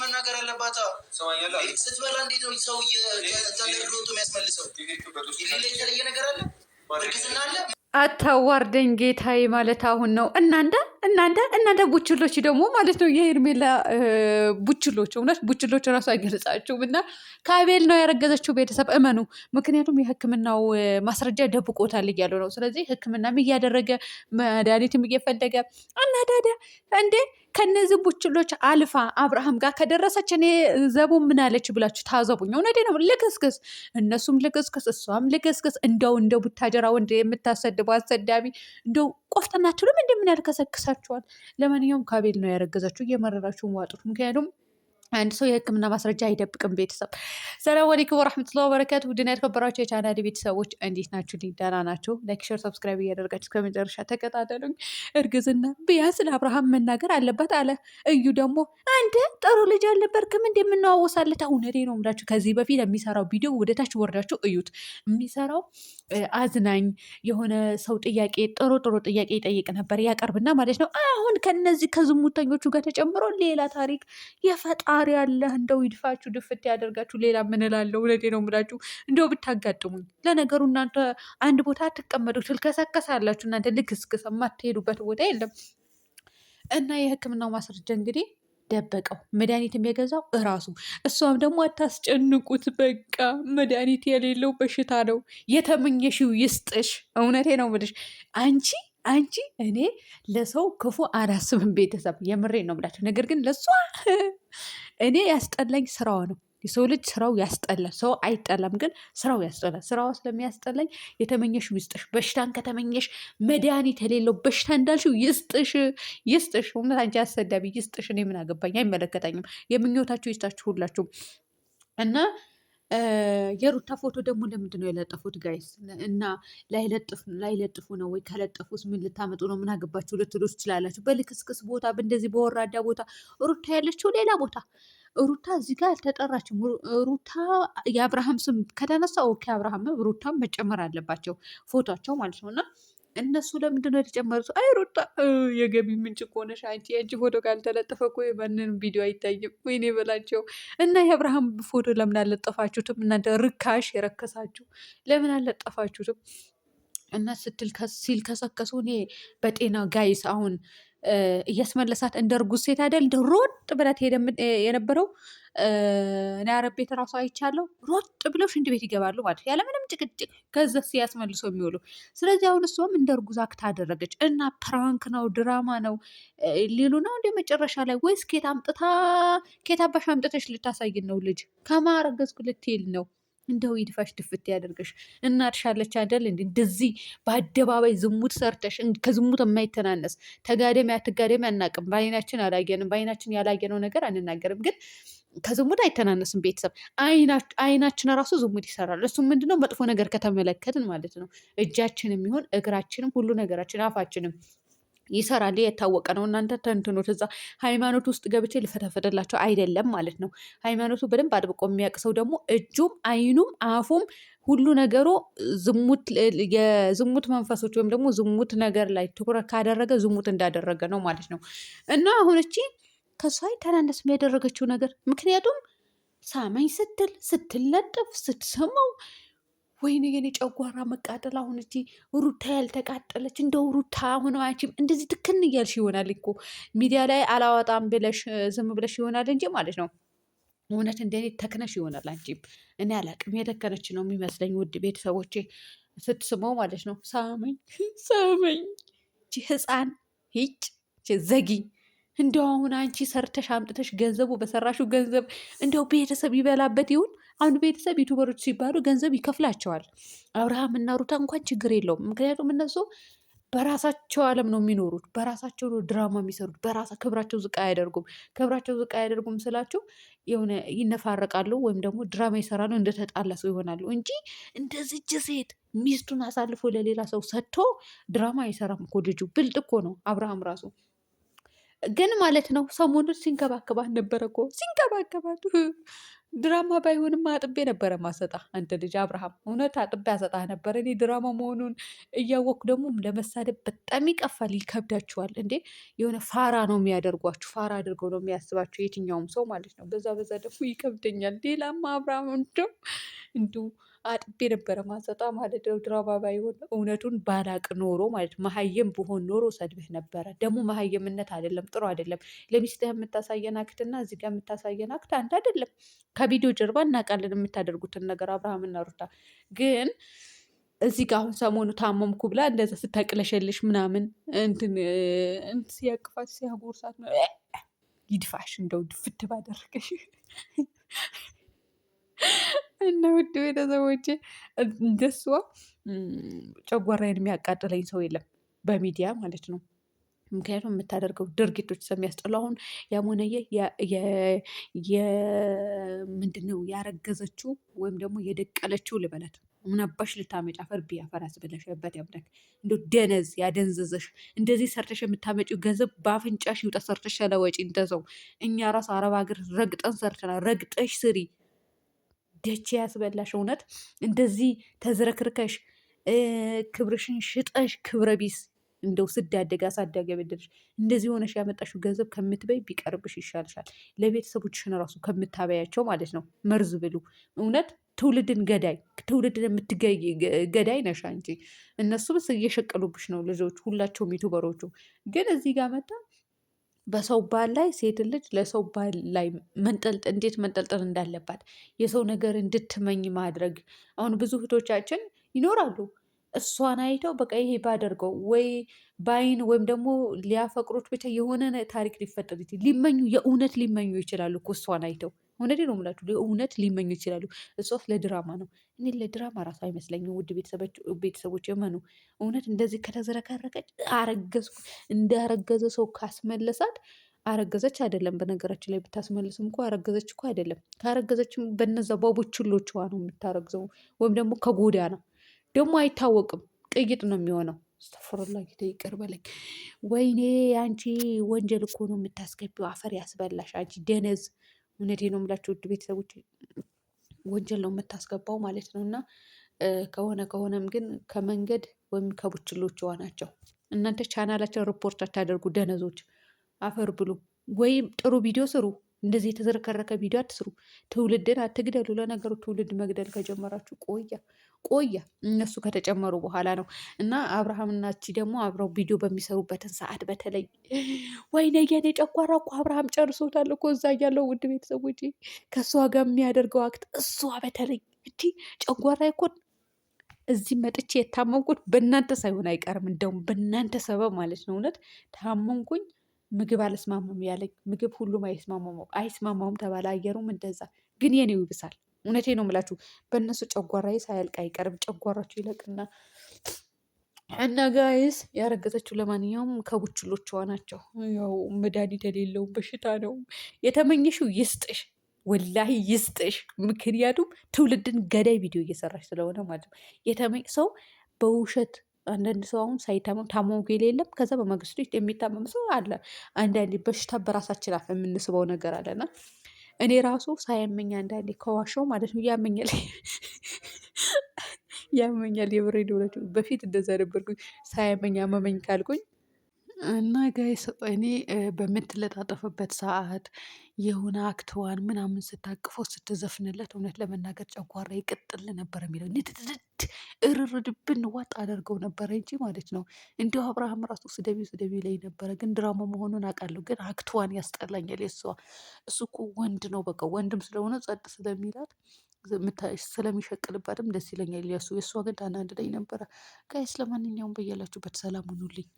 መናገር አለባት። ስትበላ እንዴት ነው ሰው ተንደርድሮ የሚያስመልሰው? ሌላ የተለየ ነገር አለ? እርግዝና አለ? አታዋርደኝ ጌታዬ ማለት አሁን ነው። እናንተ ቡችሎች ደግሞ ማለት ነው የሄርሜላ ቡችሎች፣ እውነት ቡችሎች እራሱ አይገልጻቸውም። እና ከአቤል ነው ያረገዘችው ቤተሰብ እመኑ። ምክንያቱም የሕክምናው ማስረጃ ደብቆታል እያሉ ነው። ስለዚህ ሕክምናም እያደረገ መድኃኒትም እየፈለገ እና ታዲያ እንዴ ከነዚህ ቡችሎች አልፋ አብርሃም ጋር ከደረሰች እኔ ዘቡ ምን አለች ብላችሁ ታዘቡኝ። እውነቴ ነው። ልክስክስ፣ እነሱም ልክስክስ፣ እሷም ልክስክስ። እንደው እንደ ቡታጀራ ወንድ የምታሰድበው አሰዳቢ እንደው ቆፍጠናችሁንም እንደምን ያልከሰክሳችኋል። ለማንኛውም ከአቤል ነው ያረገዛችሁ። እየመረራችሁን ዋጡት። ምክንያቱም አንድ ሰው የህክምና ማስረጃ አይደብቅም። ቤተሰብ ሰላም አለይኩም ወራህመቱላሂ ወበረካቱ። ውድና የተከበራችሁ የቻናሌ ቤተሰቦች እንዴት ናችሁ? ደህና ናችሁ? ላይክ፣ ሼር፣ ሰብስክራይብ እያደረጋችሁ እስከ መጨረሻ ተከታተሉኝ። እርግዝና ቢያንስ ለአብርሃም መናገር አለበት አለ እዩ። ደግሞ አንተ ጥሩ ልጅ አልነበርክም እንደምናዋወሳለት። እውነቴ ነው የምላችሁ ከዚህ በፊት የሚሰራው ቪዲዮ ወደታች ወርዳችሁ እዩት። የሚሰራው አዝናኝ የሆነ ሰው ጥያቄ ጥሩ ጥያቄ ይጠይቅ ነበር ያቀርብና ማለት ነው። አሁን ከነዚህ ከዝሙተኞቹ ጋር ተጨምሮ ሌላ ታሪክ የፈጣ ዛሬ ያለህ እንደው ይድፋችሁ ድፍት ያደርጋችሁ። ሌላ ምን እላለሁ? እውነቴ ነው የምላችሁ እንደው ብታጋጥሙኝ። ለነገሩ እናንተ አንድ ቦታ አትቀመጡ፣ ትልከሰከሳላችሁ። እናንተ ልክስክስ የማትሄዱበት ቦታ የለም። እና የህክምናው ማስረጃ እንግዲህ ደበቀው። መድኃኒት የገዛው እራሱ። እሷም ደግሞ አታስጨንቁት፣ በቃ መድኃኒት የሌለው በሽታ ነው፣ የተመኘሽው ይስጥሽ። እውነቴ ነው የምልሽ አንቺ እኔ ለሰው ክፉ አላስብም። ቤተሰብ የምሬን ነው የምላችሁ። ነገር ግን ለሷ እኔ ያስጠላኝ ስራዋ ነው። የሰው ልጅ ስራው ያስጠላል። ሰው አይጠላም፣ ግን ስራው ያስጠላል። ስራዋ ስለሚያስጠላኝ የተመኘሽ ይስጥሽ። በሽታን ከተመኘሽ መድኃኒት የሌለው በሽታ እንዳልሽው ይስጥሽ። እውነት አንቺ አሰዳቢ ይስጥሽ። እኔ ምን አገባኝ? አይመለከታኝም። የምኞታችሁ ይስጣችሁ ሁላችሁም። እና የሩታ ፎቶ ደግሞ ለምንድን ነው የለጠፉት ጋይስ? እና ላይለጥፉ ነው ወይ? ከለጠፉስ ምን ልታመጡ ነው? ምን አገባችሁ ልትሉ ትችላላችሁ። በልክስክስ ቦታ፣ እንደዚህ በወራዳ ቦታ ሩታ ያለችው ሌላ ቦታ። ሩታ እዚህ ጋር አልተጠራችም። ሩታ የአብርሃም ስም ከተነሳ ኦኬ፣ አብርሃም ሩታም መጨመር አለባቸው ፎቶቸው ማለት ነው። እና እነሱ ለምንድን ነው የተጨመሩት? አይ ሩታ የገቢ ምንጭ ከሆነሽ አንቺ ፎቶ ካልተለጠፈ እኮ የማንንም ቪዲዮ አይታይም። ወይኔ በላቸው። እና የአብርሃም ፎቶ ለምን አልለጠፋችሁትም? እናንተ ርካሽ የረከሳችሁ ለምን አልለጠፋችሁትም? እና ሲልከሰከሱ እኔ በጤና ጋይስ አሁን እያስመለሳት እንደ እርጉዝ ሴት አይደል እንደ ሮጥ ብላት የነበረው እኔ አረብ ቤት ራሱ አይቻለሁ። ሮጥ ብለው ሽንት ቤት ይገባሉ ማለት ያለምንም ጭቅጭቅ፣ ከዛ ሲያስመልሶ የሚውሉ። ስለዚህ አሁን እሷም እንደ እርጉዝ አክት አደረገች እና ፕራንክ ነው ድራማ ነው ሊሉ ነው እንደ መጨረሻ ላይ። ወይስ ኬት አባሽ አምጥተሽ ልታሳይን ነው? ልጅ ከማረገዝኩ ልትል ነው? እንደው ይድፋሽ ድፍት ያደርገሽ። እናትሻለች አይደል እንዲ እንደዚህ በአደባባይ ዝሙት ሰርተሽ ከዝሙት የማይተናነስ ተጋደሚ አትጋደሚ አናቅም። በአይናችን አላየንም። በአይናችን ያላየነው ነገር አንናገርም። ግን ከዝሙት አይተናነስም። ቤተሰብ አይናችን ራሱ ዝሙት ይሰራል። እሱም ምንድነው መጥፎ ነገር ከተመለከትን ማለት ነው። እጃችንም ይሁን እግራችንም ሁሉ ነገራችን አፋችንም ይሰራል። የታወቀ ነው። እናንተ ተንትኖት እዛ ሃይማኖት ውስጥ ገብቼ ልፈተፈተላቸው አይደለም ማለት ነው። ሃይማኖቱ በደንብ አጥብቆ የሚያውቅ ሰው ደግሞ እጁም አይኑም አፉም ሁሉ ነገሩ የዝሙት መንፈሶች ወይም ደግሞ ዝሙት ነገር ላይ ትኩረት ካደረገ ዝሙት እንዳደረገ ነው ማለት ነው። እና አሁን እቺ ከሷ ተናነስም ያደረገችው ነገር ምክንያቱም ሳመኝ ስትለጥፍ ስትሰማው ወይኔ የኔ ጨጓራ መቃጠል። አሁን እቺ ሩታ ያልተቃጠለች እንደው ሩታ ሆነ አንቺም እንደዚህ ትክን እያልሽ ይሆናል እኮ ሚዲያ ላይ አላወጣም ብለሽ ዝም ብለሽ ይሆናል እንጂ ማለት ነው። እውነት እንደኔ ተክነሽ ይሆናል አንቺም። እኔ አላቅም፣ የተከነች ነው የሚመስለኝ። ውድ ቤተሰቦቼ ስትስመው ማለት ነው ሳመኝ ህፃን ሂጭ ዘጊ። እንደው አሁን አንቺ ሰርተሽ አምጥተሽ ገንዘቡ በሰራሽው ገንዘብ እንደው ቤተሰብ ይበላበት ይሁን። አሁን ቤተሰብ ዩቱበሮች ሲባሉ ገንዘብ ይከፍላቸዋል። አብርሃም እና ሩታ እንኳን ችግር የለውም። ምክንያቱም እነሱ በራሳቸው ዓለም ነው የሚኖሩት። በራሳቸው ነው ድራማ የሚሰሩት። ክብራቸው ዝቅ አያደርጉም። ክብራቸው ዝቅ አያደርጉም ስላቸው የሆነ ይነፋረቃሉ ወይም ደግሞ ድራማ ይሰራሉ፣ እንደተጣላ ሰው ይሆናሉ እንጂ እንደዚች ሴት ሚስቱን አሳልፎ ለሌላ ሰው ሰጥቶ ድራማ አይሰራም እኮ። ልጁ ብልጥ እኮ ነው አብርሃም ራሱ። ግን ማለት ነው ሰሞኑን ሲንከባከባት ነበረ እኮ ሲንከባከባት ድራማ ባይሆንም አጥቤ ነበረ ማሰጣ አንተ ልጅ አብርሃም፣ እውነት አጥቤ አሰጣ ነበር። እኔ ድራማ መሆኑን እያወቅኩ ደግሞ ለመሳደብ በጣም ይቀፋል፣ ይከብዳችኋል እንዴ። የሆነ ፋራ ነው የሚያደርጓችሁ፣ ፋራ አድርገው ነው የሚያስባችሁ የትኛውም ሰው ማለት ነው። በዛ ደግሞ ይከብደኛል። ሌላማ አብርሃም እንዲሁ አጥቤ ነበረ ማሰጣ ማለት ነው። ድራማ ባይሆን እውነቱን ባላቅ ኖሮ ማለት መሀየም ብሆን ኖሮ ሰድብህ ነበረ። ደግሞ መሀየምነት አይደለም፣ ጥሩ አይደለም። ለሚስትህ የምታሳየን አክትና እዚህ ጋር የምታሳየን አክት አንድ አይደለም። ከቪዲዮ ጀርባ እናውቃለን የምታደርጉትን ነገር አብርሃምና ሩታ። ግን እዚህ ጋር አሁን ሰሞኑ ታመምኩ ብላ እንደዛ ስታቅለሸልሽ ምናምን እንትን ሲያቅፋት ሲያጎርሳት ይድፋሽ፣ እንደው ድፍት ባደረገሽ እና ውድ ቤተሰቦቼ እንደሷ ጨጓራዬን የሚያቃጥለኝ ሰው የለም በሚዲያ ማለት ነው። ምክንያቱም የምታደርገው ድርጊቶች ስለሚያስጠሉ። አሁን ያሞነየ ምንድነው ያረገዘችው ወይም ደግሞ የደቀለችው ልበላት፣ ምን አባሽ ልታመጪ አፈር ቢያፈር አስበለሽበት ያምለክ እንደ ደነዝ ያደንዘዘሽ። እንደዚህ ሰርተሽ የምታመጪው ገንዘብ በአፍንጫሽ ይውጣ። ሰርተሽ ለወጪ እንደሰው እኛ ራስ አረብ ሀገር ረግጠን ሰርተናል። ረግጠሽ ስሪ ደቼ ያስበላሽ። እውነት እንደዚህ ተዝረክርከሽ ክብርሽን ሽጠሽ ክብረ ቢስ እንደው ስዳደግ አሳዳጊ ያበደልሽ እንደዚህ ሆነሽ ያመጣሽው ገንዘብ ከምትበይ ቢቀርብሽ ይሻልሻል። ለቤተሰቦችሽን ራሱ ከምታበያቸው ማለት ነው። መርዝ ብሉ። እውነት ትውልድን ገዳይ፣ ትውልድን የምትገይ ገዳይ ነሽ አንቺ። እነሱ ብስ እየሸቀሉብሽ ነው ልጆች፣ ሁላቸውም ዩቱበሮቹ። ግን እዚህ ጋር መጣ በሰው ባል ላይ ሴት ልጅ ለሰው ባል ላይ እንዴት መንጠልጠል እንዳለባት የሰው ነገር እንድትመኝ ማድረግ። አሁን ብዙ እህቶቻችን ይኖራሉ እሷን አይተው በቃ ይሄ ባደርገው ወይ ባይን ወይም ደግሞ ሊያፈቅሩት ብቻ የሆነ ታሪክ ሊፈጠር ሊመኙ የእውነት ሊመኙ ይችላሉ እኮ እሷን አይተው። እውነቴን ነው የምላችሁ፣ የእውነት ሊመኙ ይችላሉ። እሷስ ለድራማ ነው። እኔ ለድራማ ራሱ አይመስለኝም። ውድ ቤተሰቦች የመኑ እውነት እንደዚህ ከተዘረከረከች አረገዝኩ እንዳረገዘ ሰው ካስመለሳት አረገዘች አይደለም። በነገራችን ላይ ብታስመልስም እኮ አረገዘች እኮ አይደለም። ካረገዘችም በነዛ ባቦችሎችዋ ነው የምታረግዘው፣ ወይም ደግሞ ከጎዳና ደግሞ አይታወቅም። ቅይጥ ነው የሚሆነው። ስተፍሮላ ጌታ ይቅር በለኝ። ወይኔ አንቺ ወንጀል እኮ ነው የምታስገቢው። አፈር ያስበላሽ አንቺ ደነዝ። እውነቴ ነው የምላችሁ ውድ ቤተሰቦች፣ ወንጀል ነው የምታስገባው ማለት ነው። እና ከሆነም ግን ከመንገድ ወይም ከቡችሎችዋ ናቸው። እናንተ ቻናላቸው ሪፖርት አታደርጉ ደነዞች። አፈር ብሉ ወይም ጥሩ ቪዲዮ ስሩ። እንደዚህ የተዘረከረከ ቪዲዮ አትስሩ። ትውልድን አትግደሉ። ለነገሩ ትውልድ መግደል ከጀመራችሁ ቆያ እነሱ ከተጨመሩ በኋላ ነው። እና አብርሃምና እቺ ደግሞ አብረው ቪዲዮ በሚሰሩበትን ሰዓት በተለይ ወይኔ የኔ ጨጓራ እኮ አብርሃም ጨርሶታል እኮ እዛ ያለው ውድ ቤተሰቦች ከእሷ ጋር የሚያደርገው አክት እሷ በተለይ እቺ ጨጓራ እኮ እዚህ መጥቼ የታመምኩት በእናንተ ሳይሆን አይቀርም። እንደውም በእናንተ ሰበብ ማለት ነው። እውነት ታመምኩኝ። ምግብ አልስማማም ያለኝ ምግብ ሁሉም አይስማማውም ተባለ። አየሩም እንደዛ። ግን የኔው ይብሳል። እውነቴ ነው የምላችሁ። በእነሱ ጨጓራዬ ሳያልቅ አይቀርም። ጨጓራችሁ ይለቅና እና ጋይስ ያረገዘችው ለማንኛውም ከቡችሎችዋ ናቸው። ያው መድኃኒት የሌለው በሽታ ነው። የተመኘሽው ይስጥሽ፣ ወላሂ ይስጥሽ። ምክንያቱም ትውልድን ገዳይ ቪዲዮ እየሰራች ስለሆነ ማለት ነው። የተመኝ ሰው በውሸት አንዳንድ ሰው አሁን ሳይታመም ታመምኩ የሌለም ከዛ በማግስቱ የሚታመም ሰው አለ። አንዳንዴ በሽታ በራሳችን አፍ የምንስበው ነገር አለና እኔ ራሱ ሳያመኝ አንዳንዴ ከዋሻው ማለት ነው ያመኛል ያመኛል። የብሬ ደውለች በፊት እንደዛ ነበርኩኝ። ሳያመኝ አመመኝ ካልኩኝ እና ጋይስ እኔ በምትለጣጠፍበት ሰዓት የሆነ አክትዋን ምናምን ስታቅፈው ስትዘፍንለት እውነት ለመናገር ጨጓራ ይቅጥል ነበር የሚለው ንትትት እርርድብን ዋጥ አደርገው ነበረ እንጂ ማለት ነው። እንዲሁ አብርሃም ራሱ ስደቢ ላይ ነበረ፣ ግን ድራማ መሆኑን አውቃለሁ። ግን አክትዋን ያስጠላኛል የሷ። እሱ እኮ ወንድ ነው፣ በቃ ወንድም ስለሆነ ጸጥ ስለሚላት ስለሚሸቅልባትም ደስ ይለኛል የሱ። የእሷ ግን ታናድደኝ ነበረ። ጋይስ ለማንኛውም በያላችሁበት ሰላም ሁኑልኝ።